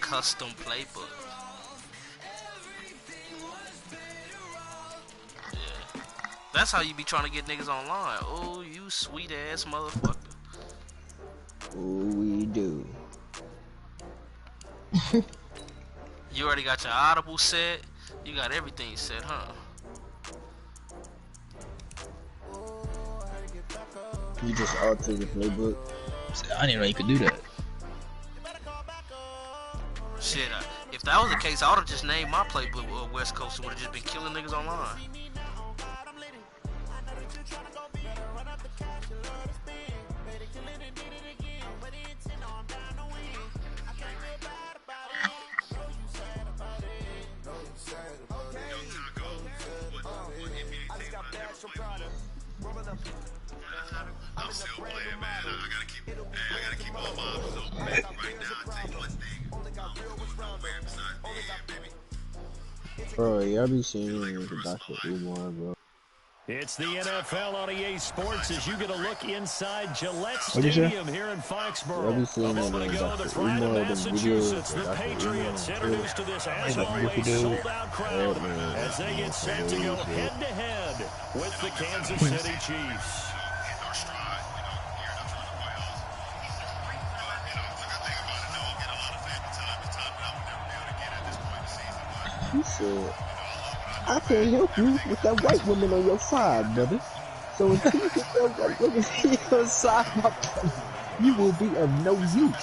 custom playbook. Yeah. That's how you be trying to get niggas online. Oh, you sweet ass motherfucker. Oh, we do. You already got your Audible set. You got everything set, huh? You just alter the playbook. I didn't know you could do that. Shit, if that was the case, I would have just named my playbook West Coast and would have just been killing niggas online. I'm still playing, man. I gotta keep all my options open. Right now, I tell you one thing. Nowhere besides baby. Bro, y'all be seeing me with Dr. Umar, bro. It's the NFL on EA Sports as you get a look inside Gillette What'd you say? Stadium here in Foxborough. Y'all be seeing A me moment with ago, the Dr. pride of Umar, the Massachusetts, videos, the Dr. Patriots Umar. introduced to this, as Hey, always, dude. sold-out crowd as they get set to go head-to-head with the Kansas City Chiefs. He said, I can't help you with that white woman on your side, brother. So until you get that white woman on your side, my brother, you will be of no use.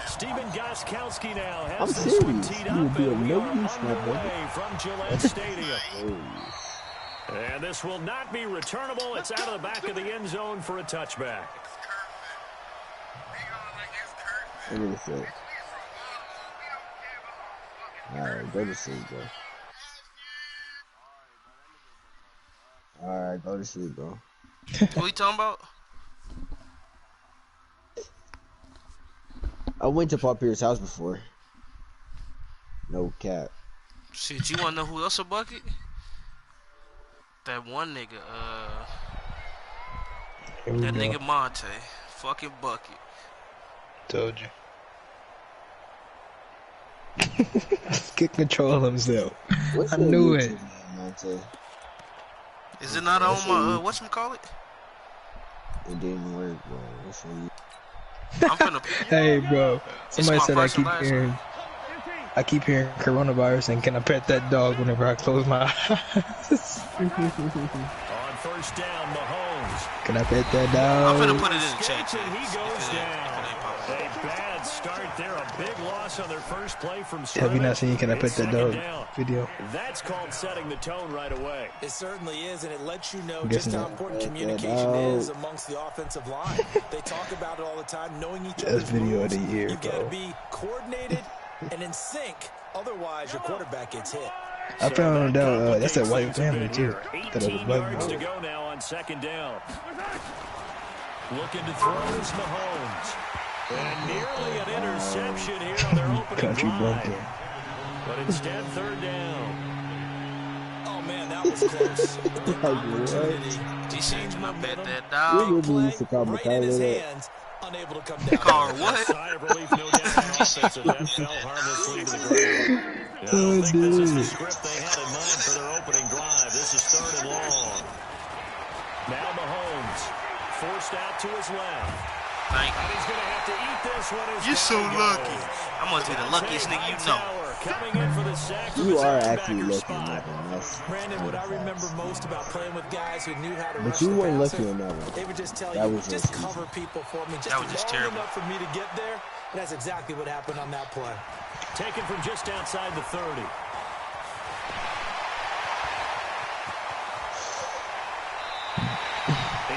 Stephen Gostkowski now I'm has this one serious. teed You will up, be of and we no are use, my brother. underway from Gillette Stadium. And this will not be returnable. It's out of the back of the end zone for a touchback. What did it say? Alright, go to sleep, bro. Alright, go to sleep, bro. What you talking about? I went to Paul Pierce's house before. No cap. Shit, you wanna know who else a bucket? That one nigga, that nigga Monte. Fucking bucket. Told you. Get control of himself. What's I your knew YouTube it. name, Monte? Is it not on my, whatchamacallit? It didn't work, bro. What's your YouTube? I'm finna. Hey, bro. Somebody my said I first and keep last hearing. name. I keep hearing coronavirus, and can I pet that dog whenever I close my eyes? On first down, Mahomes. Can I pet that I'm finna dog? put it in the chat. And he If goes it ain't down. popping A up. bad start there. A big loss on their first play from Have scrimmage. you not seen Can I Pet It's That second Dog down. video? That's called setting the tone right away. It certainly is, and it lets you know I'm just guessing how that. important communication is amongst the offensive line. They talk about it all the time, knowing each Best other's video of moves. the year, You've got to bro. be coordinated and in sync. Otherwise, your quarterback gets hit. I found out that's a complicates white things a family bit too. here. That was a 18 black yards to boy. go now on second down. Looking to throw is Mahomes. And nearly an interception here on their opening Country drive. bumpkin. But instead, third down. Oh man, that was close. The opportunity to change I bet momentum. that We dog. would be Play used to call right in his McCullough. hands, unable to come down. Car A what? sigh of relief, no doubt, on offense, and that fell harmlessly to the ground. I don't think this is the script they had in mind for their opening drive. This is third and long. Now Mahomes forced out to his left. Thank And he's going to have to eat this one. As you. You so down he lucky. goes. I must be the luckiest nigga you know. Hightower coming in for the sack from You his are actually linebacker lucky spot. enough on this. Brandon, what I remember most about playing with guys who knew how to But rush you the weren't passer, lucky on that one. they would just tell That you, was just just cover people for me, just That was just long terrible. enough for me to get there. And that's exactly what happened on that play. Taken from just outside the 30.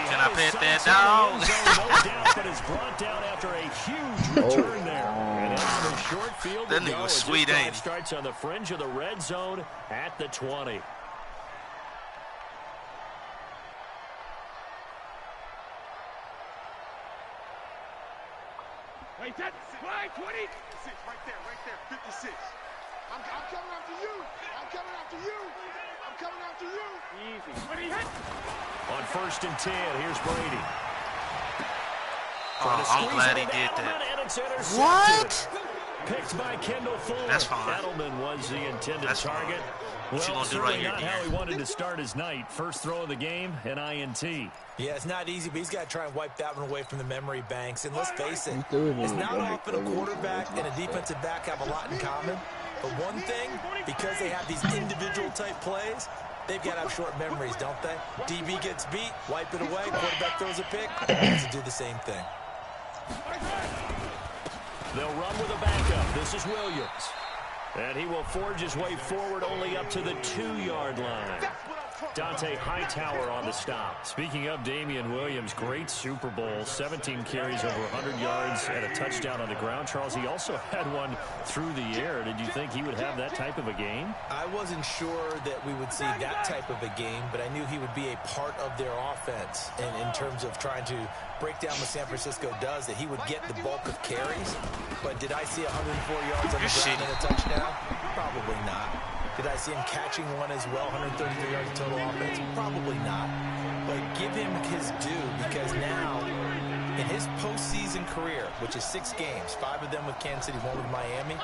Can I pet that dog? No doubt, but is brought down after a huge return there. And it's a short field That to nigga go was as this sweet, drive ain't he? starts on the fringe of the red zone at the 20. Wait, that's flag 20. 56, right there, 56. I'm coming after you. I'm coming after you. I'm coming after you. Easy. 20 hit. On first and 10, here's Brady. Oh, I'm glad he did that. And it's intercepted. What? Picked by Kendall Fuller. That's fine. Edelman was the intended That's fine. target. What you Well, gonna do right certainly here, not De'Aaron? how he wanted to start his night. First throw of the game, an INT. Yeah, it's not easy, but he's got to try and wipe that one away from the memory banks. And let's face it, He threw it it's in. not often a quarterback and a defensive back have a lot in common. But one thing, because they have these individual type plays, they've got to have short memories, don't they? DB gets beat, wipe it away, quarterback throws a pick, has to do the same thing. They'll run with a backup. This is Williams. And he will forge his way forward only up to the 2-yard line. Dante Hightower on the stop. Speaking of Damian Williams, great Super Bowl. 17 carries over 100 yards and a touchdown on the ground. Charles, he also had one through the air. Did you think he would have that type of a game? I wasn't sure that we would see that type of a game, but I knew he would be a part of their offense. And in terms of trying to break down what San Francisco does, that he would get the bulk of carries. But did I see 104 yards on the ground and a touchdown? Probably not. Did I see him catching one as well, 133 yards of total offense? Probably not. But give him his due, because now, in his postseason career, which is 6 games, 5 of them with Kansas City, 1 with Miami,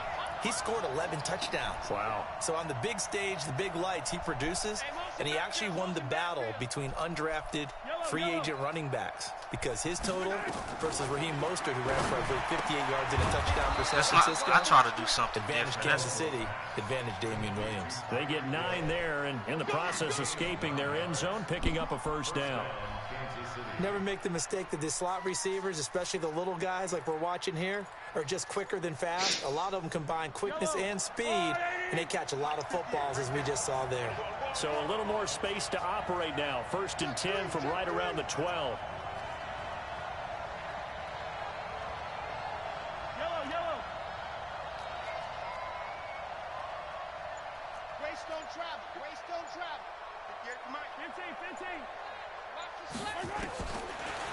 he scored 11 touchdowns. Wow. So on the big stage, the big lights, he produces, and he actually won the battle between undrafted free agent running backs, because his total versus Raheem Mostert, who ran for, I believe, 58 yards and a touchdown for San Francisco. I try to do something Advantage different. Kansas City, advantage Damian Williams. They get 9 there, and in the process escaping their end zone, picking up a first down. Never make the mistake that the slot receivers, especially the little guys like we're watching here, are just quicker than fast. A lot of them combine quickness and speed, and they catch a lot of footballs, as we just saw there. So a little more space to operate now. 1st and 10 from right around the 12. Grace don't travel. Grace don't travel. Get Mike. 15.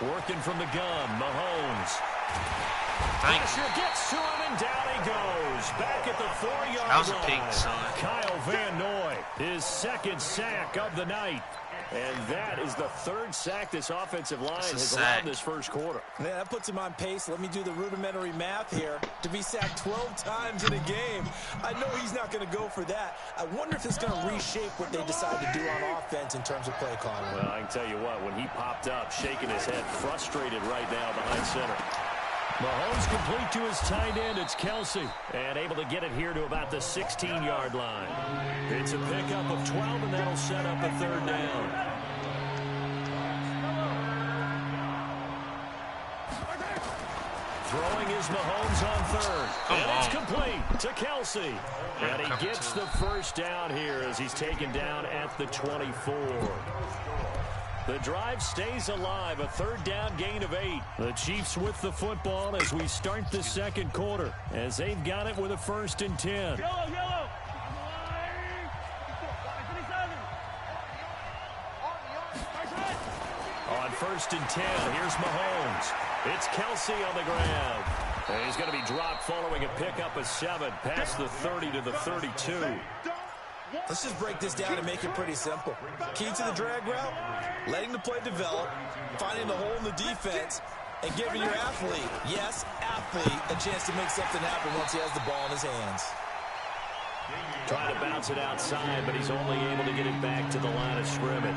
Working from the gun, Mahomes. Thank you. Pressure gets to him, and down he goes. Back at the 4-yard line. That was a pick, son. Kyle Van Noy, his 2nd sack of the night. And that is the 3rd sack this offensive line has allowed this first quarter. Yeah, that puts him on pace. Let me do the rudimentary math here. To be sacked 12 times in a game, I know he's not going to go for that. I wonder if it's going to reshape what they decide to do on offense in terms of play calling. Well, I can tell you what, when he popped up, shaking his head, frustrated right now behind center. Mahomes complete to his tight end. It's Kelsey. And able to get it here to about the 16-yard line. It's a pickup of 12, and that'll set up a 3rd down. Throwing is Mahomes on 3rd. And it's complete to Kelsey. And he gets the first down here as he's taken down at the 24. The drive stays alive, a 3rd down gain of 8. The Chiefs with the football as we start the 2nd quarter, as they've got it with a 1st and 10. Yellow. On 1st and 10, here's Mahomes. It's Kelsey on the ground. And he's going to be dropped following a pickup of 7 past the 30 to the 32. Let's just break this down and make it pretty simple. Key to the drag route, letting the play develop, finding the hole in the defense, and giving your athlete, yes, athlete, a chance to make something happen once he has the ball in his hands. Trying to bounce it outside, but he's only able to get it back to the line of scrimmage.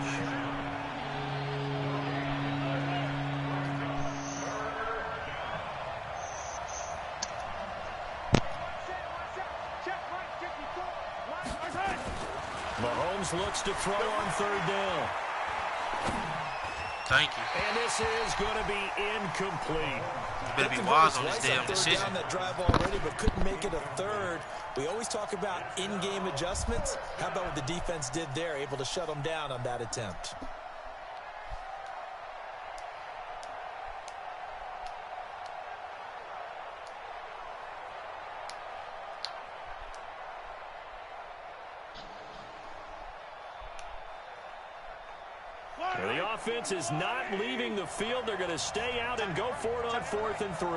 Mahomes looks to throw on 3rd down. Thank you. And this is going to be incomplete. You better be wise on this damn decision. Down that drive already, but couldn't make it a 3rd. We always talk about in-game adjustments. How about what the defense did there, able to shut them down on that attempt? The offense is not leaving the field. They're going to stay out and go for it on 4th and 3.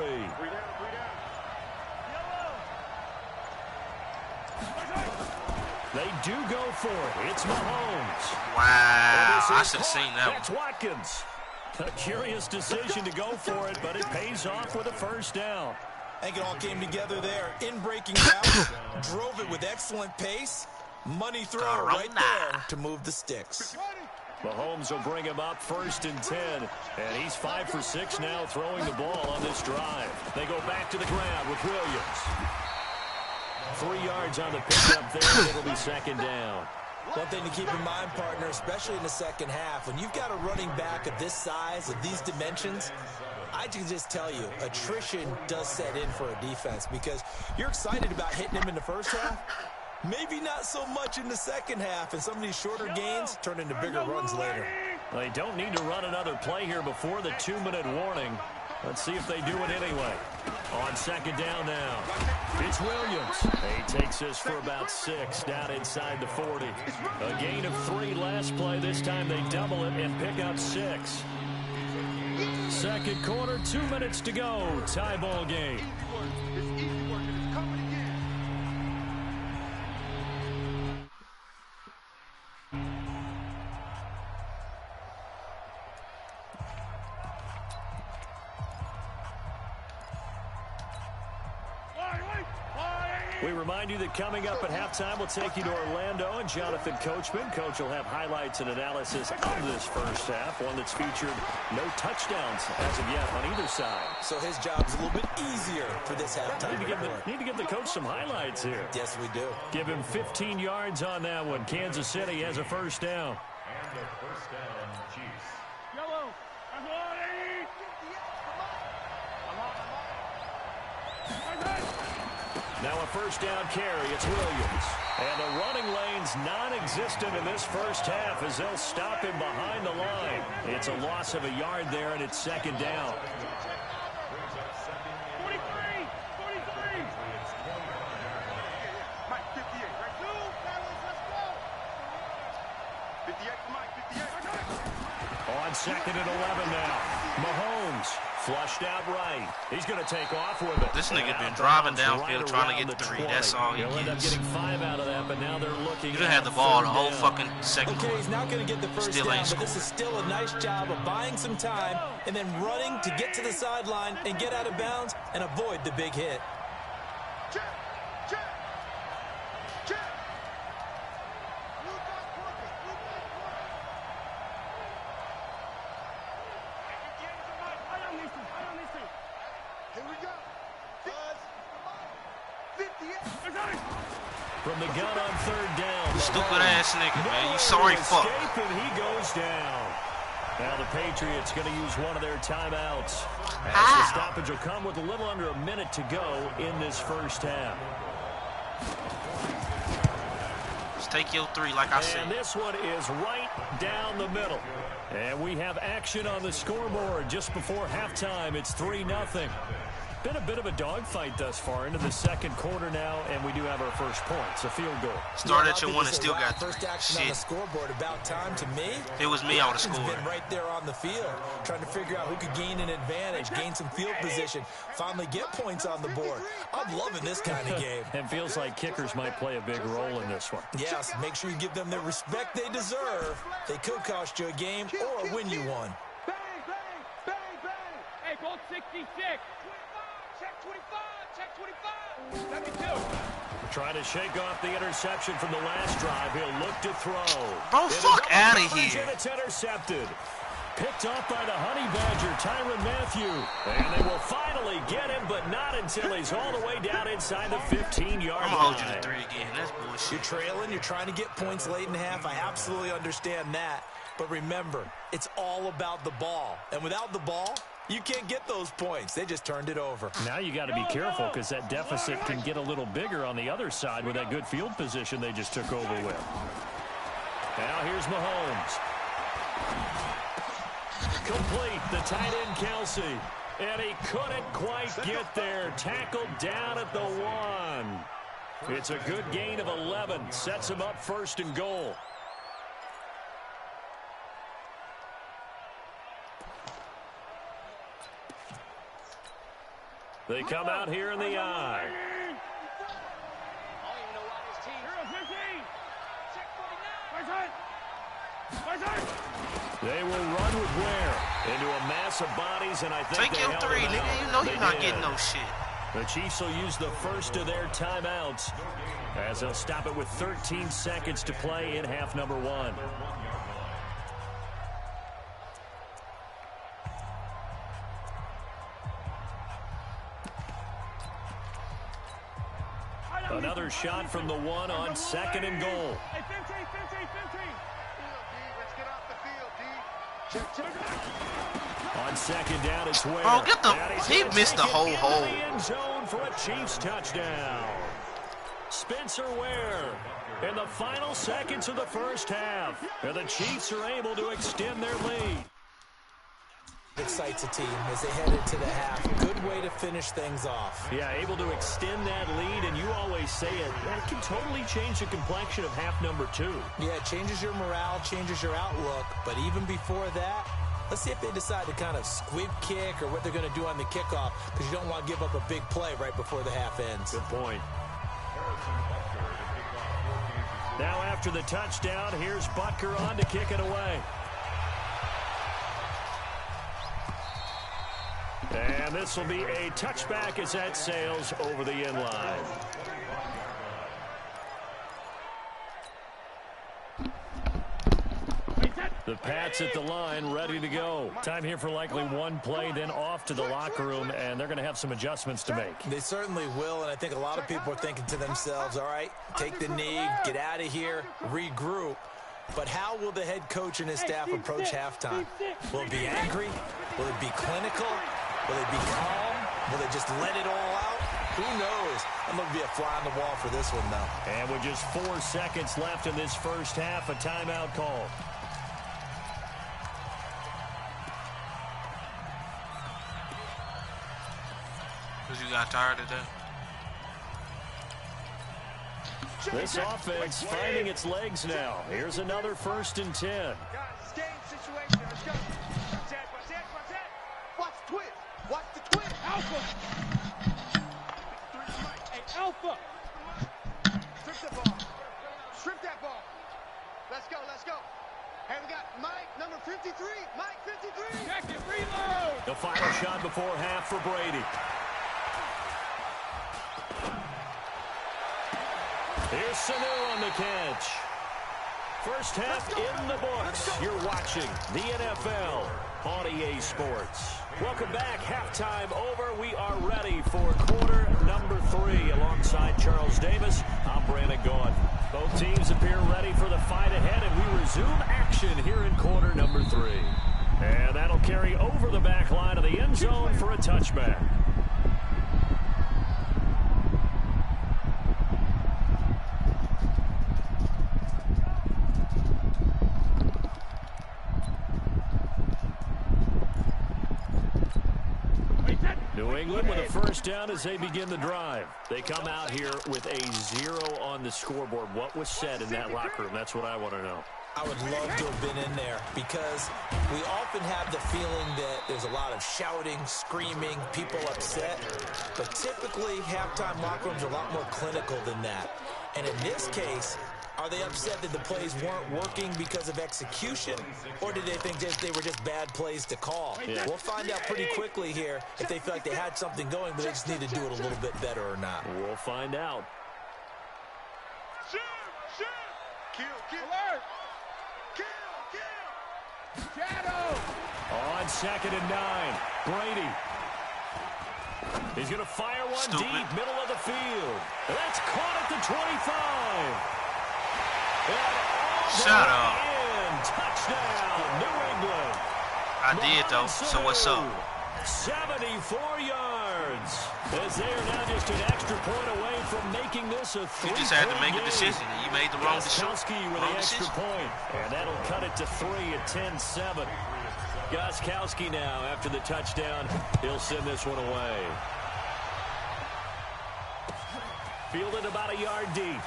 They do go for it. It's Mahomes. Wow, I should have seen that That's one. Watkins. A curious decision to go for it, but it pays off with a 1st down. I think it all came together there. In breaking route, drove it with excellent pace. Money throw right there to move the sticks. Mahomes will bring him up 1st and 10. And he's 5 for 6 now throwing the ball on this drive. They go back to the ground with Williams. 3 yards on the pickup there, and it'll be 2nd down. One thing to keep in mind, partner, especially in the second half, when you've got a running back of this size, of these dimensions, I can just tell you, attrition does set in for a defense because you're excited about hitting him in the first half. Maybe not so much in the second half, and some of these shorter gains turn into bigger runs later. They don't need to run another play here before the 2-minute warning. Let's see if they do it anyway. On 2nd down now, it's Williams. He takes this for about 6 down inside the 40. A gain of 3 last play. This time they double it and pick up 6. Second quarter, 2 minutes to go. Tie ball game. We remind you that coming up at halftime, we'll take you to Orlando and Jonathan Coachman. Coach will have highlights and analysis of this first half, one that's featured no touchdowns as of yet on either side. So his job's a little bit easier for this halftime. Need to give the coach some highlights here. Yes, we do. Give him 15 yards on that one. Kansas City has a 1st down. Now a 1st down carry. It's Williams. And the running lane's non-existent in this first half as they'll stop him behind the line. It's a loss of a yard there, and it's 2nd down. 43. Mike, 58, right? 58 for Mike, 58. On 2nd and 11 now. Mahomes flushed out right. He's going to take off with it. This nigga been driving downfield trying to get 3. That's all he He'll end up gets. getting 5 out of that, but now they're looking. You done had the ball the whole fucking second Okay, quarter. he's not going to get the first Still down, ain't but this is still a nice job of buying some time and then running to get to the sideline and get out of bounds and avoid the big hit. Check. Here we go. 58. From the gun on 3rd down. Stupid ass nigga, man. You sorry fuck. Escape, and he goes down. Now the Patriots going to use one of their timeouts. As the stoppage will come with a little under a minute to go in this first half. Just take your 3 like I said. And this one is right down the middle. And we have action on the scoreboard just before halftime. It's 3-0. Been a bit of a dogfight thus far into the second quarter now, and we do have our first points, a field goal. Started at your 1 and still got 3. First action on the Shit. scoreboard. About time to me. If it was me, I would have Action's scored. been right there on the field, trying to figure out who could gain an advantage, gain some field position, finally get points on the board. I'm loving this kind of game. And feels like kickers might play a big role in this one. Yes, make sure you give them the respect they deserve. They could cost you a game or win you one. Bang, bang, bang, bang. Hey, ball 66. 25, check 25, check 25. 72. Trying to shake off the interception from the last drive. He'll look to throw. Bro, It is fuck under outta coverage, here. and it's intercepted. Picked off by the Honey Badger, Tyrann Mathieu. And they will finally get him, but not until he's all the way down inside the 15-yard line. I'm going to hold you to 3 again. That's bullshit. You're trailing, you're trying to get points late in half. I absolutely understand that. But remember, it's all about the ball. And without the ball, you can't get those points. They just turned it over. Now you got to be careful because that deficit can get a little bigger on the other side with that good field position they just took over with. Now here's Mahomes. Complete, the tight end Kelsey. And he couldn't quite get there. Tackled down at the 1. It's a good gain of 11. Sets him up 1st and goal. They come out here in the eye. They will run with Ware into a mass of bodies, and I think Take your 3, nigga. You know you're not getting no shit. The Chiefs will use the first of their timeouts as they'll stop it with 13 seconds to play in half number 1. Another shot from the 1 on 2nd and goal. Hey, 15. Let's get off the field, D. Check. On 2nd down, it's Ware. Oh, get the... And he's He gonna missed the take it whole into hole. the end zone for a Chiefs touchdown. Spencer Ware in the final seconds of the first half. And the Chiefs are able to extend their lead. Excites a team as they head into the half. Good way to finish things off. Yeah, able to extend that lead, and you always say it, that can totally change the complexion of half number 2. Yeah, it changes your morale, changes your outlook. But even before that, let's see if they decide to kind of squib kick or what they're going to do on the kickoff, because you don't want to give up a big play right before the half ends. Good point. Now after the touchdown, here's Butker on to kick it away. And this will be a touchback as that sails over the end line. The Pats at the line, ready to go. Time here for likely one play, then off to the locker room, and they're going to have some adjustments to make. They certainly will, and I think a lot of people are thinking to themselves, all right, take the knee, get out of here, regroup. But how will the head coach and his staff approach halftime? Will it be angry? Will it be clinical? Will they be calm? Will they just let it all out? Who knows? I'm going to be a fly on the wall for this one, though. And with just 4 seconds left in this first half, a timeout call. Because you got tired of that. This offense finding its legs now. Here's another 1st and 10. Guys, it's game situation. Let's go. Watch that. Watch the twist. Watch the twist. Alpha. Hey, Alpha. Strip that ball. Let's go. Hey, we got Mike, number 53. Mike, 53. Jacket, reload. The final shot before half for Brady. Here's Sanu on the catch. First half in the books. You're watching the NFL on EA Sports. Welcome back. Halftime over. We are ready for quarter number 3. Alongside Charles Davis, I'm Brandon Gaudin. Both teams appear ready for the fight ahead, and we resume action here in quarter number 3. And that'll carry over the back line of the end zone for a touchback. New England with a first down as they begin the drive. They come out here with a 0 on the scoreboard. What was said in that locker room? That's what I want to know. I would love to have been in there because we often have the feeling that there's a lot of shouting, screaming, people upset. But typically, halftime locker rooms are a lot more clinical than that. And in this case, are they upset that the plays weren't working because of execution? Or did they think that they were just bad plays to call? Yeah. We'll find out pretty quickly here if they feel like they had something going, but they just need to do it a little bit better or not. We'll find out. Shoot. Kill. Alert. Kill. Shadow. On 2nd and 9, Brady. He's going to fire one Stupid. deep, middle of the field. That's caught at the 25. Shut up. Touchdown, New England. I did, though. So what's up? 74 yards. As they are now just an extra point away from making this a 3-point You just had to make a game. decision, and you made the wrong decision. Gostkowski with Wrong the extra decision. point. And that'll cut it to 3 at 10-7. Gostkowski now, after the touchdown, he'll send this one away. Fielded about a yard deep.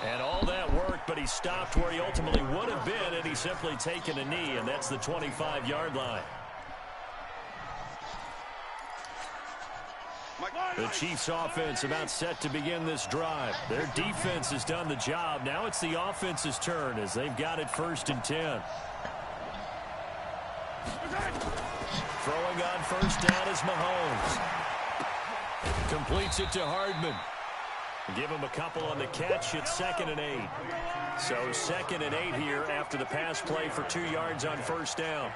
And all that work, but he stopped where he ultimately would have been, and he's simply taken a knee, and that's the 25-yard line. The Chiefs' offense about set to begin this drive. Their defense has done the job. Now it's the offense's turn as they've got it 1st and 10. Throw first down is Mahomes. Completes it to Hardman. Give him a couple on the catch. It's 2nd and 8. So 2nd and 8 here after the pass play for 2 yards on first down.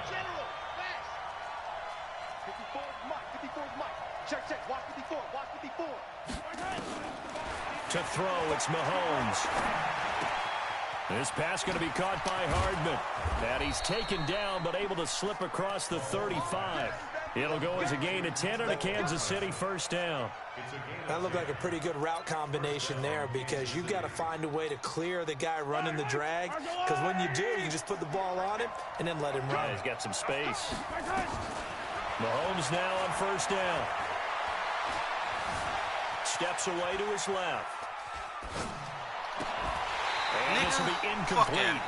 General, fast. 54, Mike. 54, Mike. Check, check. Watch 54. Watch 54. To throw, it's Mahomes. This pass going to be caught by Hardman. And he's taken down, but able to slip across the 35. It'll go as a gain of 10 on a Kansas City first down. That looked like a pretty good route combination there because you've got to find a way to clear the guy running the drag. Because when you do, you can just put the ball on him and then let him run. Yeah, he's got some space. Mahomes now on first down. Steps away to his left. And this will be incomplete.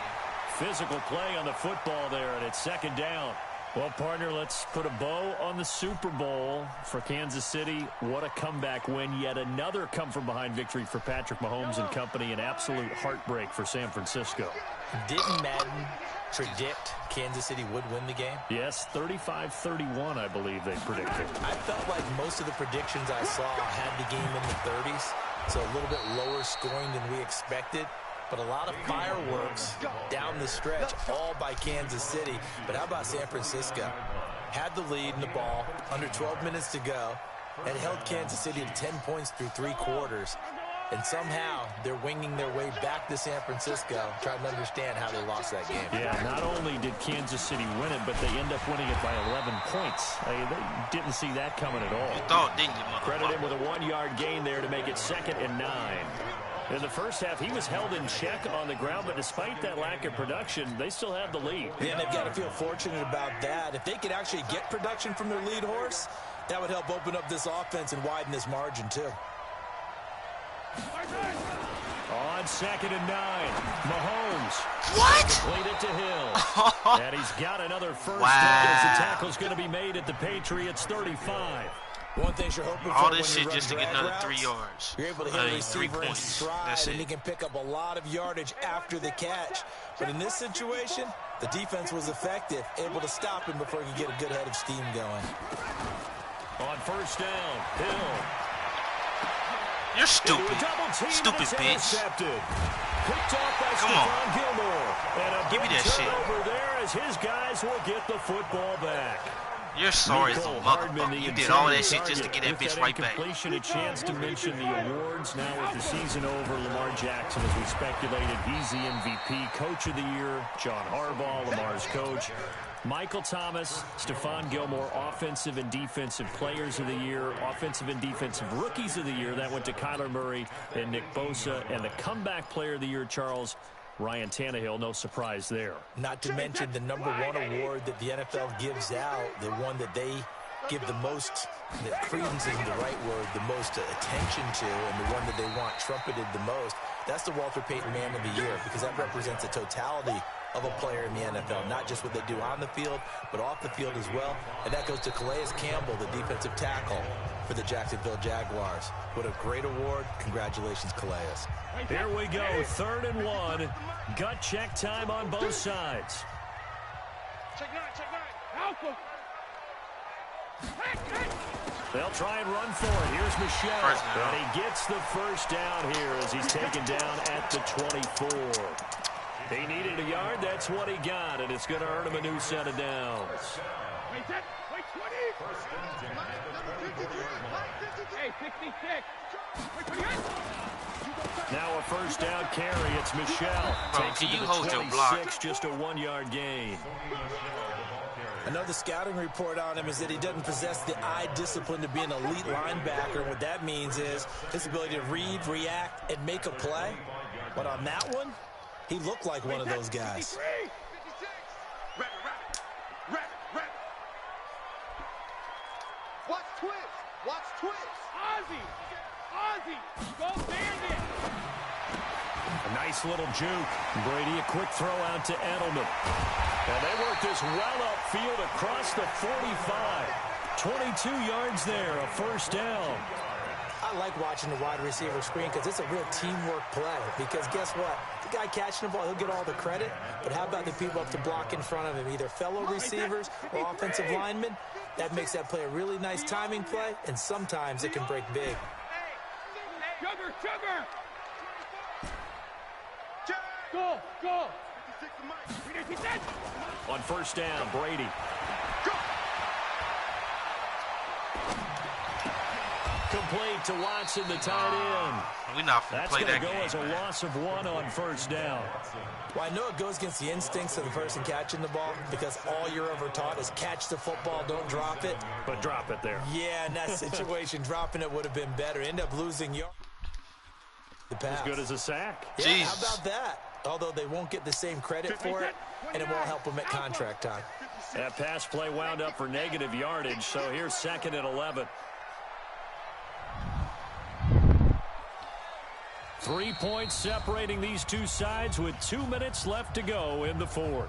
Physical play on the football there, and it's 2nd down. Well, partner, let's put a bow on the Super Bowl for Kansas City. What a comeback win. Yet another come-from-behind victory for Patrick Mahomes and company. An absolute heartbreak for San Francisco. Didn't Madden predict Kansas City would win the game? Yes, 35-31, I believe they predicted. I felt like most of the predictions I saw had the game in the 30s, so a little bit lower scoring than we expected. But a lot of fireworks down the stretch, all by Kansas City. But how about San Francisco? Had the lead in the ball, under 12 minutes to go, and held Kansas City to 10 points through 3 quarters. And somehow they're winging their way back to San Francisco, trying to understand how they lost that game. Yeah, not only did Kansas City win it, but they end up winning it by 11 points. They didn't see that coming at all. You thought, didn't you, motherfucker? Credit him with a 1-yard gain there to make it 2nd and 9. In the first half, he was held in check on the ground, but despite that lack of production, they still have the lead. Yeah, and they've got to feel fortunate about that. If they could actually get production from their lead horse, that would help open up this offense and widen this margin, too. On 2nd and 9, Mahomes. What? Complete it to Hill. And he's got another first down as the tackle's going to be made at the Patriots 35. One thing you're hoping All for this when shit you just to run get drag another 3 routes, yards. You're able to hit a 3 receiver in points. stride, That's and it. he can pick up a lot of yardage after the catch. But in this situation, the defense was effective, able to stop him before he could get a good head of steam going. On first down, Hill. You're stupid. Into a double team, Stupid it's bitch. intercepted. Picked off by Come on. Stephon Gilmore. And a Give me big that shit. turnover there as his guys will get the football back. You're sorry as a Mecole Hardman, motherfucker. the You did all that intended shit just to get target. that bitch With right back. incompletion, a chance to mention the awards now with the season over. Lamar Jackson, as we speculated, he's the MVP, Coach of the Year. John Harbaugh, Lamar's coach. Michael Thomas, Stephon Gilmore, Offensive and Defensive Players of the Year, Offensive and Defensive Rookies of the Year. That went to Kyler Murray and Nick Bosa. And the Comeback Player of the Year, Charles, Ryan Tannehill, no surprise there. Not to mention the #1 award that the NFL gives out, the one that they give the most, that credence isn't the right word, the most attention to, and the one that they want trumpeted the most. That's the Walter Payton Man of the Year, because that represents the totality of a player in the NFL, not just what they do on the field, but off the field as well. And that goes to Calais Campbell, the defensive tackle for the Jacksonville Jaguars. What a great award. Congratulations, Calais. Here we go, 3rd and 1. Gut check time on both sides. Check 9, check 9. Alpha. They'll try and run for it. Here's Michelle. First down. And he gets the first down here as he's taken down at the 24. He needed a yard. That's what he got, and it's going to earn him a new set of downs. Wait, that. Wait, 20. Hey, 66. Wait, 28. Now a first down carry. It's Michelle. Bro, Takes can it to you the hold your 26, block? just a 1-yard gain. I know the scouting report on him is that he doesn't possess the eye discipline to be an elite linebacker. What that means is his ability to read, react, and make a play. But on that one, he looked like one of those guys. 56. Rap. Watch twist. Watch twist. Ozzy. Go Bandit. A nice little juke. Brady, a quick throw out to Edelman. And they work this well upfield across the 45. 22 yards there, a first down. I like watching the wide receiver screen because it's a real teamwork play. Because guess what? The guy catching the ball, he'll get all the credit. But how about the people up to block in front of him, either fellow receivers or offensive linemen? That makes that play a really nice timing play, and sometimes it can break big. Sugar! Go! On first down, Brady. Complete to Watson, the tight end. We not That's play going that to go game. as a loss of 1 on first down. Well, I know it goes against the instincts of the person catching the ball because all you're ever taught is catch the football, don't drop it. But drop it there. Yeah, in that situation, dropping it would have been better. End up losing the pass. As good as a sack. Yeah, Jeez. how about that? Although they won't get the same credit for it, and it won't help them at contract time. That pass play wound up for negative yardage, so here's 2nd and 11. 3 points separating these two sides with 2 minutes left to go in the 4th.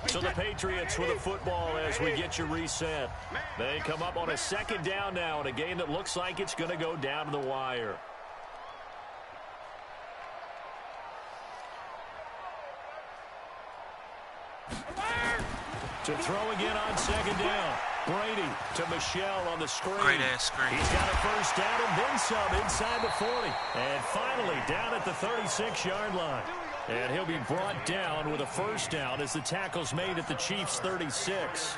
So the Patriots with the football as we get you reset. They come up on a 2nd down now in a game that looks like it's going to go down to the wire. To throw again on 2nd down. Brady to Michelle on the screen. Great ass screen. He's got a first down and then some inside the 40. And finally down at the 36-yard line. And he'll be brought down with a first down as the tackle's made at the Chiefs' 36.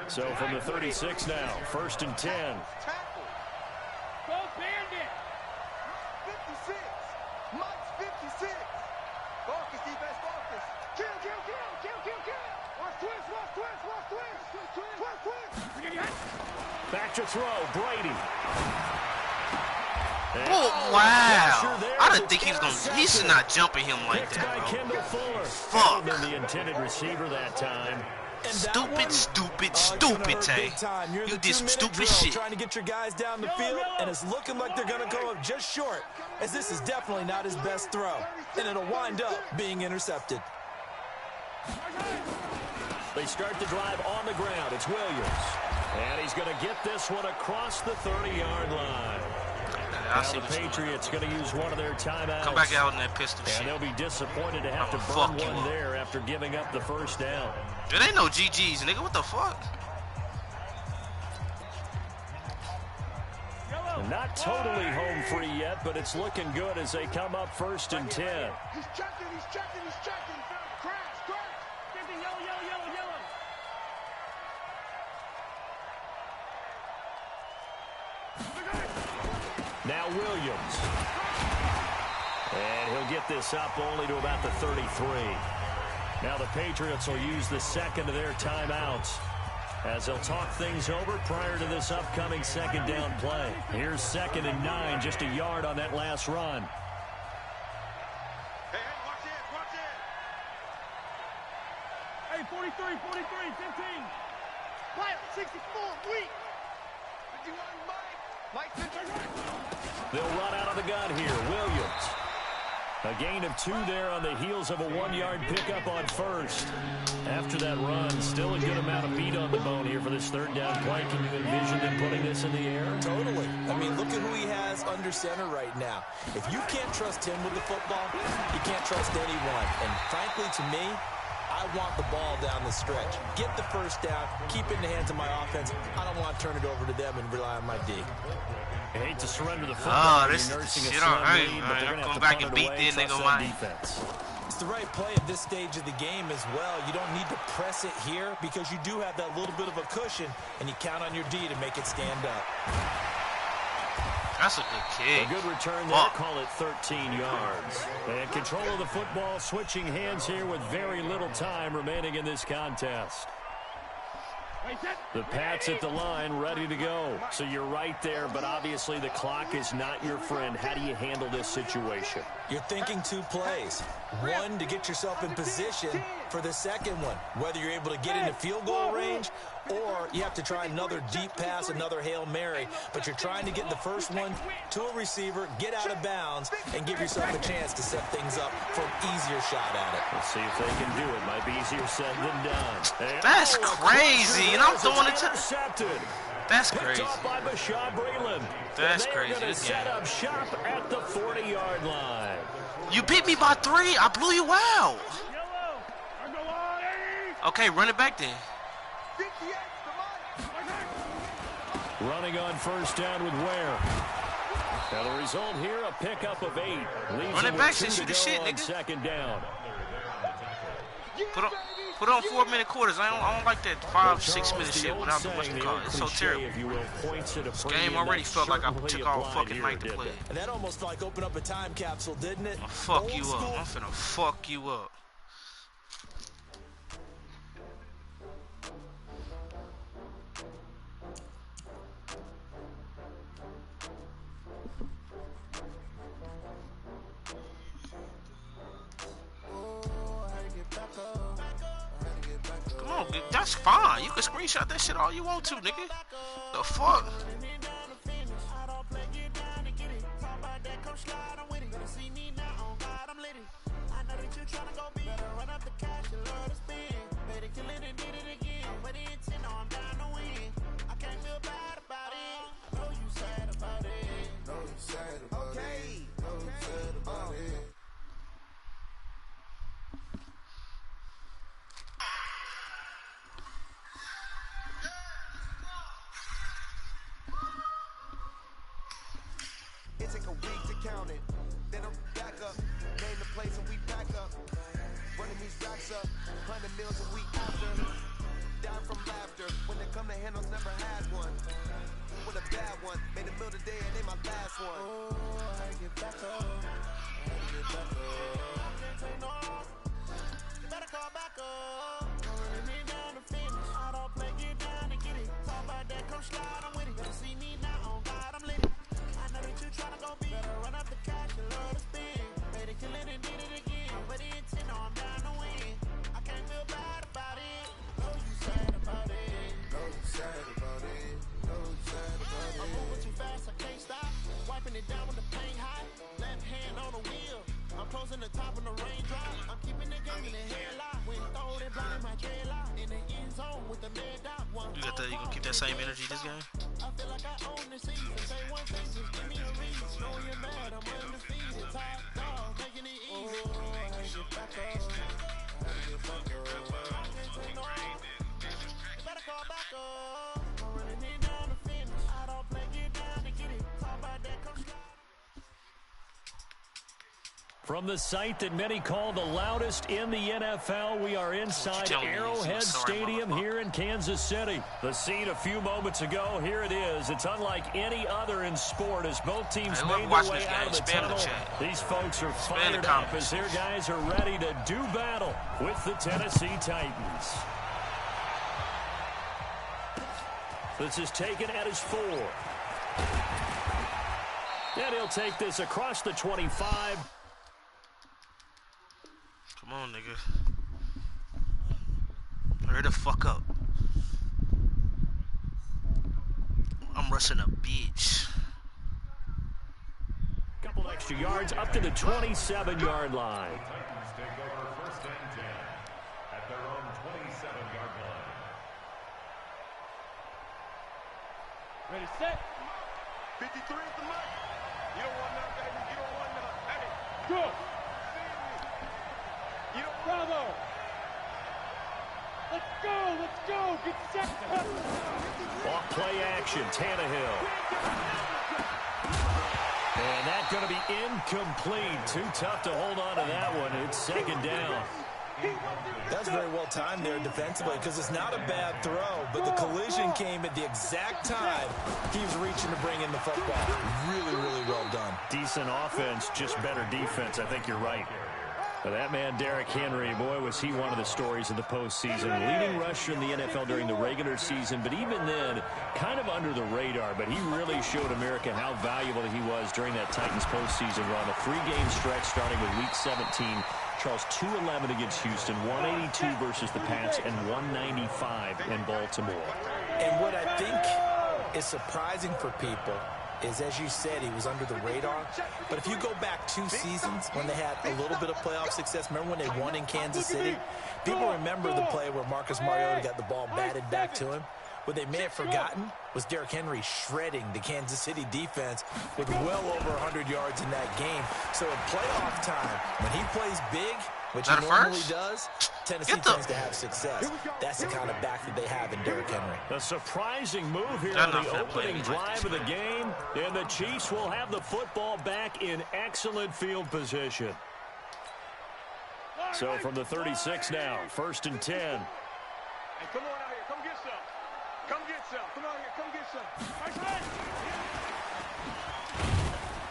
So from the 36 now, 1st and 10. Go Bandit! 56! Mike's 56! Focus, defense, focus! Kill! Watch twist! Back to throw, Brady. Oh, wow. I didn't think he was going to. He should not jump at him like Picked by that, bro. Kendall Fuller. Fuck. Better than the intended receiver that time. Stupid, Tay. You did some stupid shit. Trying to get your guys down the field, and it's looking like they're going to go up just short, as this is definitely not his best throw, and it'll wind up being intercepted. They start the drive on the ground. It's Williams. And he's going to get this one across the 30-yard line. I Now see the what you're Patriots going to use one of their timeouts. Come back out in that pistol And shit. they'll be disappointed to have I'ma to fuck burn you one up. there after giving up the first down. It ain't no GGs, nigga. What the fuck? Not totally home free yet, but it's looking good as they come up 1st and 10. He's checking! Crash! Yellow! Now Williams. And he'll get this up only to about the 33. Now the Patriots will use the 2nd of their timeouts as they'll talk things over prior to this upcoming 2nd down play. Here's 2nd and 9, just a yard on that last run. Hey, watch it! Hey, 43, 15. Quiet, 64, weak! 51, Mike 51. They'll run out of the gun here. Williams. A gain of 2 there on the heels of a 1-yard pickup on first. After that run, still a good amount of meat on the bone here for this 3rd down play. Can you envision them putting this in the air? Totally. I mean, look at who he has under center right now. If you can't trust him with the football, you can't trust anyone. And frankly, to me, I want the ball down the stretch. Get the first down, keep it in the hands of my offense. I don't want to turn it over to them and rely on my D. I hate to surrender the football. This You're nursing a shit slim alright, lead, man. but they're I'm gonna have going to back punt and it beat away this and trust nigga, that man. defense. It's the right play at this stage of the game as well. You don't need to press it here because you do have that little bit of a cushion, and you count on your D to make it stand up. That's a good kick. A good return there. Call it 13 yards. And control of the football switching hands here with very little time remaining in this contest. The Pats at the line, ready to go. So you're right there, but obviously the clock is not your friend. How do you handle this situation? You're thinking 2 plays. One, to get yourself in position for the second one. Whether you're able to get into field goal range or you have to try another deep pass, another Hail Mary. But you're trying to get the first one to a receiver, get out of bounds, and give yourself a chance to set things up for an easier shot at it. Let's see if they can do it. Might be easier said than done. And That's crazy, and I'm throwing it to... intercepted. That's Picked crazy. off by Bashaud Breeland. That's and crazy. They're going to set up shop at the 40-yard line. You beat me by 3. I blew you out. Okay, run it back then. Running on first down with Ware. Now the result here, a pickup of 8. Leaves Run it him back with 2 since to you the go shit, on nigga. second down. Put on 4-minute quarters. I don't like that 5-6 minute shit without the what's the call. It's so terrible. If you will, points at a This game already felt like I took all fucking night to play it. And that almost like opened up a time capsule, didn't it? I'll fuck you up. I'm finna fuck you up. Come on, that's fine. You can screenshot that shit all you want to, nigga. The fuck? It take a week to count it. Then I'm back up. Name the place and we back up. Running these racks up. 100 meals a week after. Down from laughter. When they come to handles, never had one. With a bad one. Made a meal today and they my last one. Oh, I get back up. I get back up. You better call back up. Running me down to finish. I don't play, get down and get it. Talk about that, come slide, I'm with it. Better see me now, on God, I'm lit. I know that you tryna go big. Better run up the cash, you love to spin. Made it, kill it, and did it again. But the intent, no, I'm down to win. I can't feel bad about it. Know you sad about it. Know you sad about it. Know you sad about it. I'm moving too fast, I can't stop. Wiping it down with the paint hot. Left hand on the wheel. I'm closing the top of the raindrop. I'm keeping the game in the headlock. When throw it, blinding my dreadlock. In the end zone with the mad dot. You gonna keep that same energy this game? I feel like I own the season. Say one thing, just give me a reason. Know you're mad, I'm undefeated. Top dog, making it easy. Oh, I get back up. I get back up. You better call back up. I'm running it down to finish. I don't play, get down to get it. Talk about that, come slide. From the site that many call the loudest in the NFL, we are inside Arrowhead Stadium here in Kansas City. The scene a few moments ago, here it is. It's unlike any other in sport as both teams made their way out of the tunnel. These folks are fired up as their guys are ready to do battle with the Tennessee Titans. This is taken at his 4. And he'll take this across the 25. Come on, nigga. Hurry the fuck up. I'm rushing a bitch. Couple extra yards up to the 27-yard line. Titans take over first and 10 at their own 27-yard line. Ready, set. 53 at the mic. You don't want none, baby. You don't want none. Hey. Go. You don't Bravo. Let's go. Let's go. Get set. Off play action, Tannehill. And that's going to be incomplete. Too tough to hold on to that one. It's second down. That's very well timed there defensively because it's not a bad throw, but the collision came at the exact time he was reaching to bring in the football. Really, really well done. Decent offense, just better defense. I think you're right. Well, that man, Derrick Henry, boy, was he one of the stories of the postseason. Leading rusher in the NFL during the regular season, but even then, kind of under the radar. But he really showed America how valuable he was during that Titans postseason run. A 3-game stretch starting with Week 17. Charles, 211 against Houston, 182 versus the Pats, and 195 in Baltimore. And what I think is surprising for people is, as you said, he was under the radar. But if you go back 2 seasons when they had a little bit of playoff success, remember when they won in Kansas City? People remember the play where Marcus Mariota got the ball batted back to him. What they may have forgotten was Derrick Henry shredding the Kansas City defense with well over 100 yards in that game. So in playoff time, when he plays big, which he normally does, Tennessee tends to have success. That's the kind of back that they have in Derrick Henry. A surprising move here on the opening drive of the game, and the Chiefs will have the football back in excellent field position. So from the 36 now, 1st and 10. Hey, come on out here. Come get some. Come get some. Come out here. Come get some.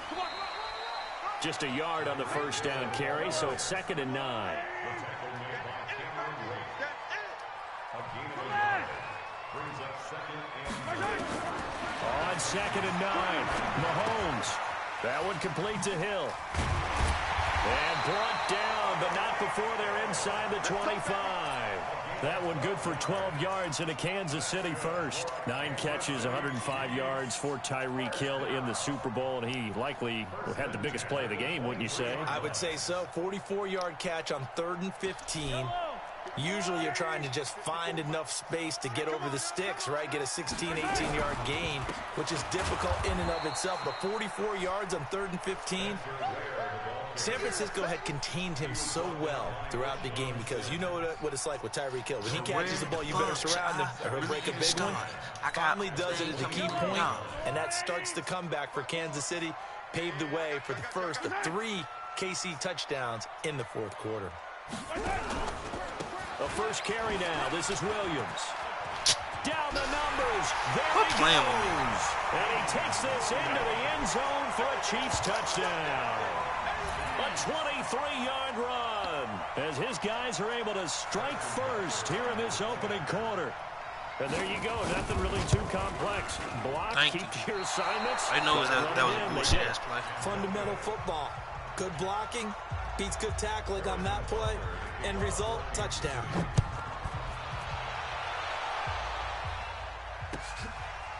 Come on. Just a yard on the first down carry, so it's 2nd and 9. On 2nd and 9, Mahomes. That one complete to Hill. And brought down, but not before they're inside the 25. That one good for 12 yards in a Kansas City first. 9 catches, 105 yards for Tyreek Hill in the Super Bowl, and he likely had the biggest play of the game, wouldn't you say? I would say so. 44-yard catch on 3rd and 15. Usually you're trying to just find enough space to get over the sticks, right? Get a 16, 18-yard gain, which is difficult in and of itself. But 44 yards on 3rd and 15. San Francisco had contained him so well throughout the game because you know what it's like with Tyreek Hill. When he catches the ball, you better surround him or he'll break a big one. Finally does it at the key point, and that starts the comeback for Kansas City. Paved the way for the first of 3 KC touchdowns in the 4th quarter. The first carry now. This is Williams. Down the numbers. There he goes. And he takes this into the end zone for a Chiefs touchdown. A 23-yard run as his guys are able to strike first here in this opening quarter. And there you go. Nothing really too complex. Block, keep your assignments. I know that was a bullshit-ass play. Fundamental football. Good blocking beats good tackling on that play. End result, touchdown.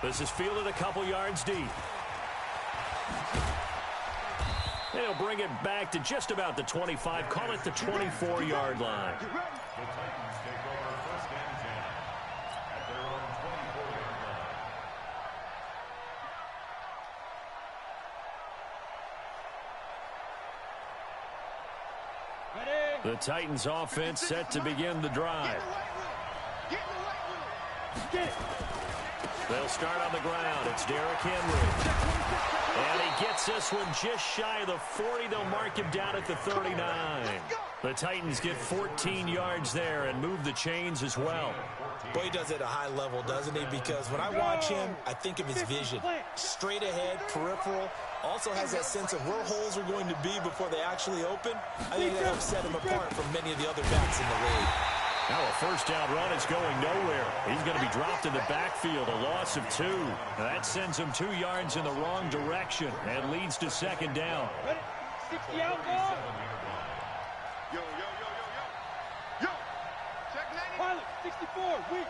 This is fielded a couple yards deep. And he'll bring it back to just about the 25. Call it the 24-yard line. The Titans take over 1st and 10 at their own 24-yard line. The Titans offense set to begin the drive. They'll start on the ground. It's Derrick Henry. And he gets this one just shy of the 40. They'll mark him down at the 39. The Titans get 14 yards there and move the chains as well. Boy, he does it at a high level, doesn't he? Because when I watch him, I think of his vision. Straight ahead, peripheral. Also has that sense of where holes are going to be before they actually open. I think that helps set him apart from many of the other backs in the league. Now a first down run is going nowhere. He's going to be dropped in the backfield, a loss of 2. That sends him 2 yards in the wrong direction and leads to 2nd down. 60 out ball. Yo. Check 90. Pilot, 64, weak.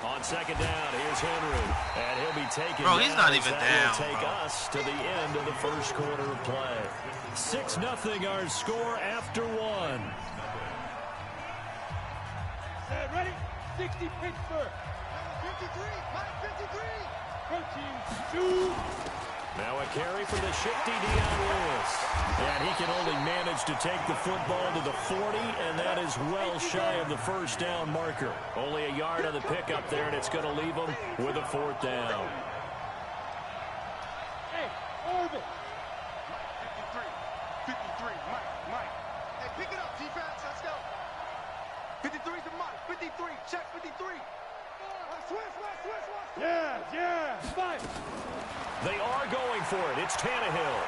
On 2nd down, here's Henry. And he'll be taken Bro, down. he's not even That down, will take bro. us to the end of the first quarter of play. 6-0 our score after 1. Ready? 60 Pittsburgh. 53. Mike 53. Protein 2. Now a carry for the shifty Dion Lewis. And he can only manage to take the football to the 40, and that is well shy of the first down marker. Only a yard on the pickup there, and it's going to leave him with a 4th down. Hey, Orbit. 53. Mike. Hey, pick it up, defense. Let's go. 53 to Mike. 53. Check 53. Switch. Yeah. 5. They are going for it. It's Tannehill.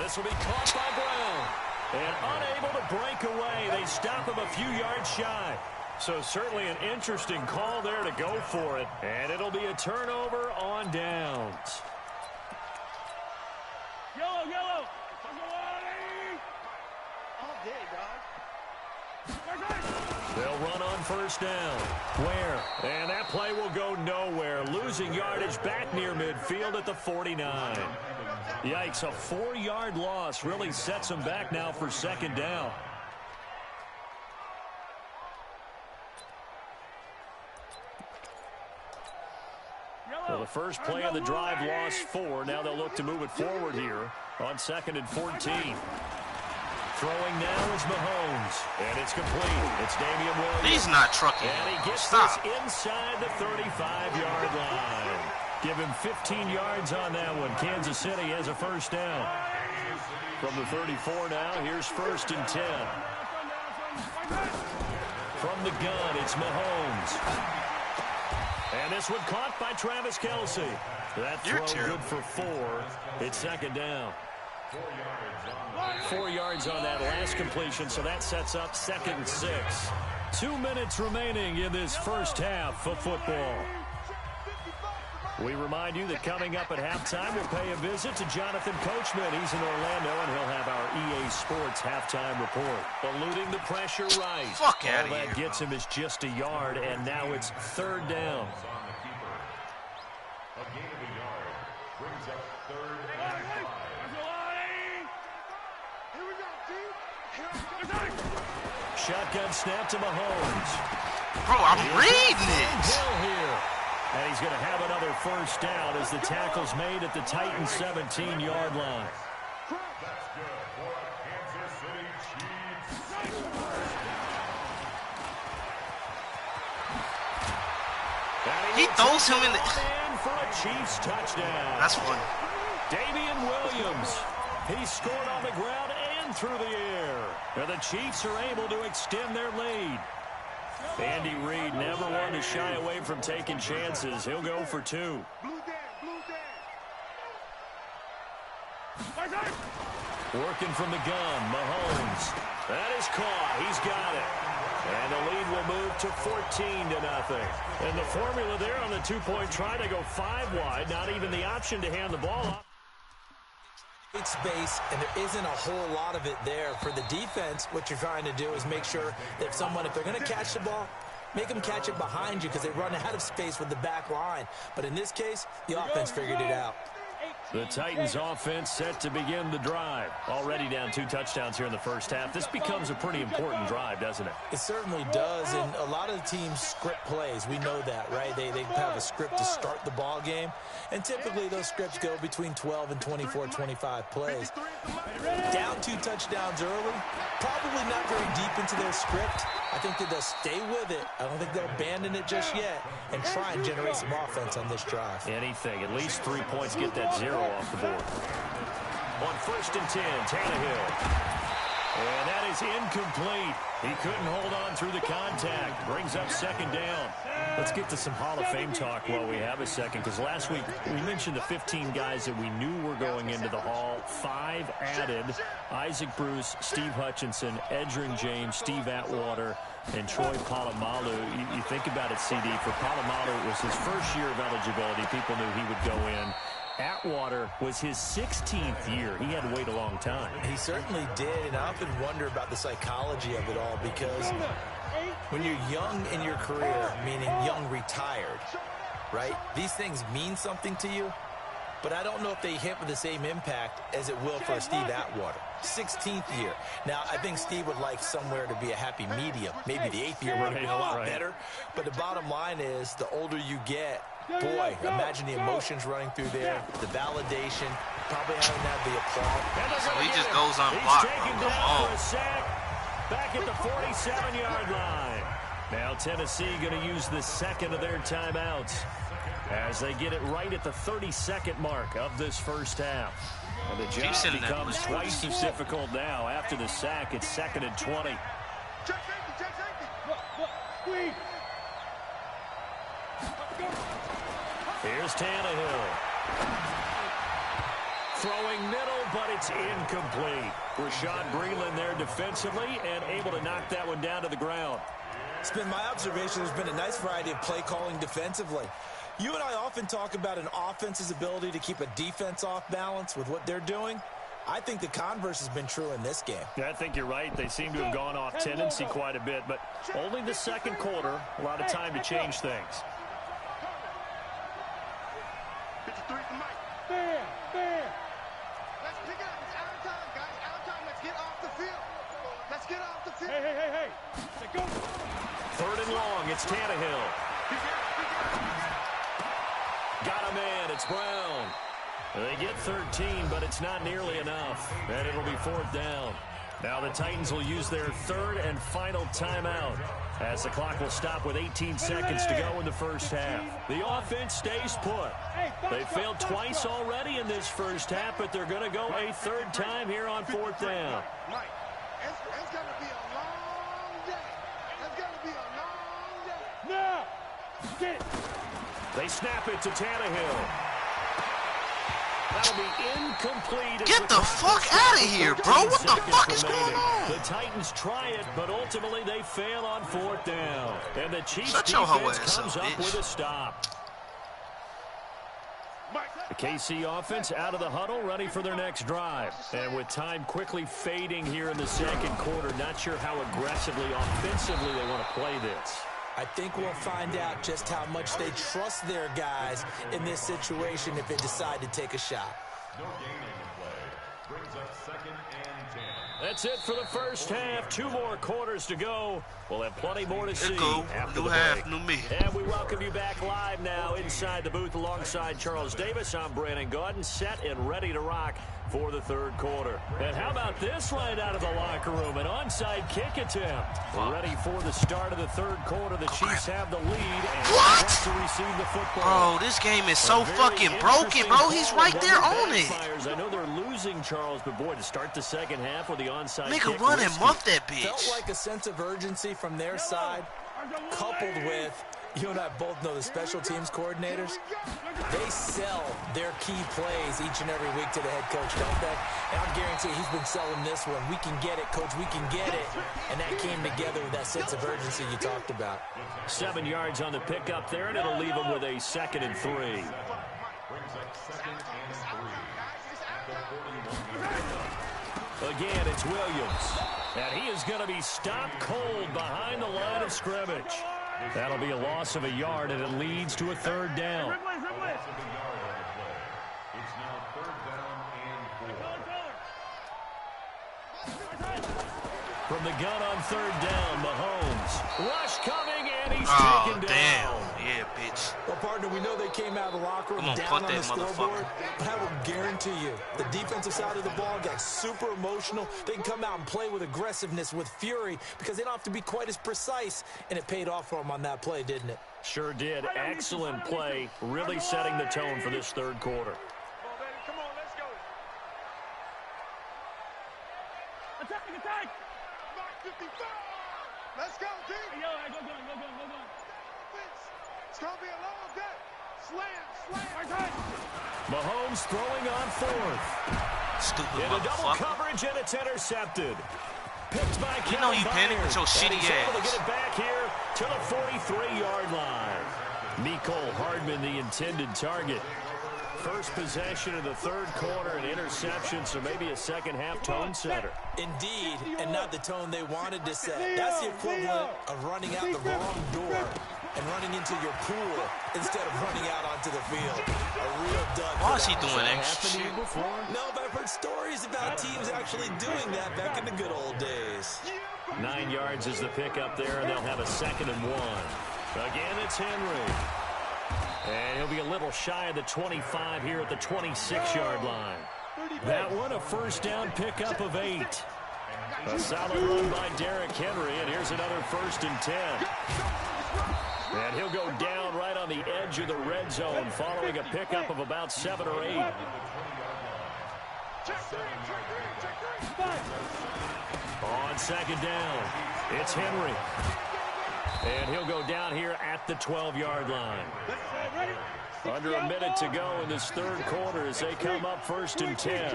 This will be caught by Brown. And unable to break away. They stop him a few yards shy. So certainly an interesting call there to go for it. And it'll be a turnover on downs. Yellow, yellow. All day, dog. They'll run on first down. Where? And that play will go nowhere. Losing yardage back near midfield at the 49. Yikes, a 4-yard loss really sets them back now for second down. Well, the first play of the drive lost 4. Now they'll look to move it forward here on 2nd and 14. Throwing now is Mahomes, and it's complete. It's Damian Williams. He's not trucking. And he gets Stop. this inside the 35-yard line. Give him 15 yards on that one. Kansas City has a first down. From the 34 now, here's 1st and 10. From the gun, it's Mahomes. And this one caught by Travis Kelce. That throw good for 4. It's second down. 4 yards on that last completion, so that sets up 2nd and 6. 2 minutes remaining in this first half of football. We remind you that coming up at halftime, we'll pay a visit to Jonathan Coachman. He's in Orlando, and he'll have our EA Sports halftime report. Eluding the pressure right. Fuck out of All here. that gets him is just a yard, and now it's 3rd down. A gain of a yard brings up 3rd and 5. Shotgun snap to Mahomes. Bro, I'm reading it. Hill here. And he's going to have another first down as the tackle's made at the Titans' 17-yard line. That's good for a Kansas City Chiefs. He throws him in the... And for a Chiefs touchdown. That's funny. Damian Williams. He scored on the ground and through the air. And the Chiefs are able to extend their lead. Andy Reid never one to shy away from taking chances. He'll go for 2. Working from the gun, Mahomes. That is caught. He's got it. And the lead will move to 14-0. And the formula there on the 2-point try to go 5 wide. Not even the option to hand the ball off. Great space, and there isn't a whole lot of it there. For the defense, what you're trying to do is make sure that if they're going to catch the ball, make them catch it behind you because they run out of space with the back line. But in this case, the offense figured it out. The Titans offense set to begin the drive. Already down 2 touchdowns here in the first half. This becomes a pretty important drive, doesn't it? It certainly does, and a lot of the teams script plays. We know that, right? They have a script to start the ball game, and typically those scripts go between 12 and 24, 25 plays. Down 2 touchdowns early, probably not very deep into their script. I think that they'll stay with it. I don't think they'll abandon it just yet and try and generate some offense on this drive. Anything. At least 3 points. Get that 0 off the board. On 1st and 10, Tannehill. And that is incomplete. He couldn't hold on through the contact. Brings up 2nd down. Let's get to some Hall of Fame talk while we have a second, because last week we mentioned the 15 guys that we knew were going into the Hall. 5 added: Isaac Bruce, Steve Hutchinson, Edgerrin James, Steve Atwater, and Troy Polamalu. You think about it, CD. For Polamalu, it was his first year of eligibility. People knew he would go in. Atwater was his 16th year. He had to wait a long time. He certainly did, and I often wonder about the psychology of it all, because when you're young in your career, meaning young retired, right, these things mean something to you, but I don't know if they hit with the same impact as it will for Steve Atwater. 16th year. Now, I think Steve would like somewhere to be a happy medium. Maybe the 8th year would have been a lot better, but the bottom line is the older you get, boy, imagine the emotions running through there, the validation, probably having to have the applause. So he just goes unblocked. For a sack back at the 47-yard line. Now Tennessee going to use the 2nd of their timeouts as they get it right at the 32nd mark of this first half. And the job becomes twice as difficult now. After the sack, it's 2nd and 20. Here's Tannehill. throwing middle, but it's incomplete. Rashad Breeland there defensively and able to knock that one down to the ground. It's been my observation there's been a nice variety of play calling defensively. You and I often talk about an offense's ability to keep a defense off balance with what they're doing. I think the converse has been true in this game. Yeah, I think you're right. They seem to have gone off tendency quite a bit, but only the second quarter, a lot of time to change things. There. Let's pick it up. It's out of time, guys. Out of time. Let's get off the field. Let's get off the field. Hey. Let's go. Third and long. It's Tannehill. Got a man. It's Brown. They get 13, but it's not nearly enough. And it'll be fourth down. Now the Titans will use their third and final timeout as the clock will stop with 18 seconds to go in the first half. The offense stays put. They failed twice already in this first half, but they're going to go a third time here on fourth down. Mike, it's going to be a long day. It's going to be a long day. Now, get it. They snap it to Tannehill. That'll be incomplete. Get the fuck out of here, bro. What the fuck is going on? The Titans try it, but ultimately they fail on fourth down. And the Chiefs Shut your hoe defense ass comes up, up bitch. with a stop. The KC offense out of the huddle, ready for their next drive. And with time quickly fading here in the second quarter, not sure how aggressively, offensively they want to play this. I think we'll find out just how much they trust their guys in this situation if they decide to take a shot. No gain on the play. Brings up 2nd and 10. That's it for the first half. 2 more quarters to go. We'll have plenty more to see after New the half, break. new me. And we welcome you back live now inside the booth alongside Charles Davis. I'm Brandon Gaudin, set and ready to rock for the third quarter. And how about this right out of the locker room? An onside kick attempt. Ready for the start of the third quarter. The Chiefs have the lead and What? to receive the football. Bro, this game is so fucking broken, bro. He's right there on it. I know they're losing, Charles, but boy, to start the second half with the onside Nigga, kick, run and risky. muff that bitch. Felt like a sense of urgency from their side, coupled with, you and I both know the special teams coordinators, they sell their key plays each and every week to the head coach, don't they? And I guarantee he's been selling this one. We can get it, coach, we can get it. And that came together with that sense of urgency you talked about. 7 yards on the pickup there, and it'll leave them with a 2nd and 3. Brings up 2nd and 3. At the 41. Again, it's Williams. And he is going to be stopped cold behind the line of scrimmage. That'll be a loss of a yard, and it leads to a third down. Loss of a yard on the play. It's now 3rd down and 4. From the gun on 3rd down, Mahomes. Rush coming, and he's Oh, taken down. damn. Yeah, bitch. Well, partner, we know they came out of the locker room Come on, down punt on the that scoreboard, motherfucker. but I will guarantee you, the defensive side of the ball got super emotional. They can come out and play with aggressiveness, with fury, because they don't have to be quite as precise, and it paid off for them on that play, didn't it? Sure did. Excellent play, really setting the tone for this third quarter. Come on, let's go. Attack. Mark 55. Let's go, D. Yo, go gun. It's going to be a long day. Slam. Mahomes throwing on 4th. Stupid In a double motherfucker. coverage, and it's intercepted. Picked by You know you Kevin panic Byard, with your shitty and he's able to ass. get it back here to the 43-yard line. Mecole Hardman, the intended target. First possession of the third quarter, an interception, so maybe a second-half tone setter. Indeed, and not the tone they wanted to set. That's the equivalent of running out the wrong door and running into your pool instead of running out onto the field. A real dud. Why is he for that doing one. extra shit? No, but I've heard stories about teams actually doing that back in the good old days. 9 yards is the pickup there, and they'll have a 2nd and 1. Again, it's Henry. And he'll be a little shy of the 25 here at the 26-yard line. That one, a first down pickup of 8. A solid run by Derrick Henry, and here's another 1st and 10. And he'll go down right on the edge of the red zone following a pickup of about 7 or 8. On 2nd down, it's Henry. And he'll go down here at the 12-yard line. Under a minute to go in this third quarter as they come up 1st and 10.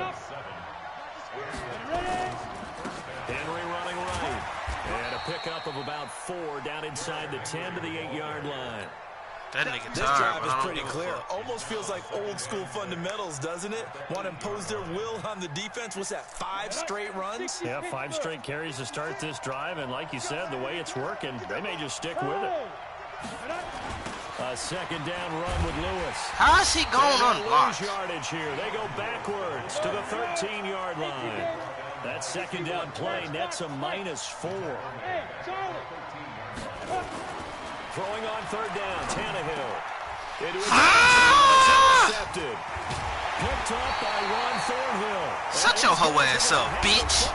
Henry running right. And a pickup of about 4 down inside the 10 to the 8-yard line. That nigga This tired, drive but is I don't pretty give a clear. fuck. Almost feels like old school fundamentals, doesn't it? Want to impose their will on the defense. What's that, 5 straight runs? Yeah, 5 straight carries to start this drive, and like you said, the way it's working, they may just stick with it. A 2nd down run with Lewis. How is he going Lose unblocked? yardage here. They go backwards to the 13-yard line. That 2nd down play nets a -4. Throwing on 3rd down, Tannehill. Into his intercepted. Picked up by Ron Thornhill. Shut your hoe ass up, bitch.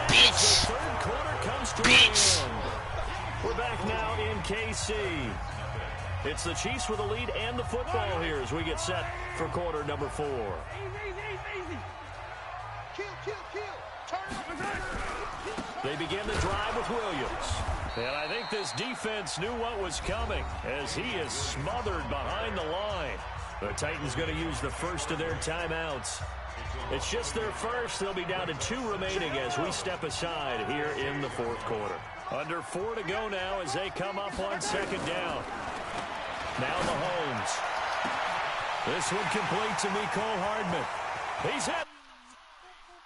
Bitch. The third quarter comes to Bitch. an end. We're back now in KC. It's the Chiefs with the lead and the football here as we get set for quarter number 4. They begin the drive with Williams. And I think this defense knew what was coming as he is smothered behind the line. The Titans going to use the first of their timeouts. It's just their first. They'll be down to 2 remaining as we step aside here in the 4th quarter. Under 4 to go now as they come up on 2nd down. Now Mahomes. This one complete to Mecole Hardman. He's at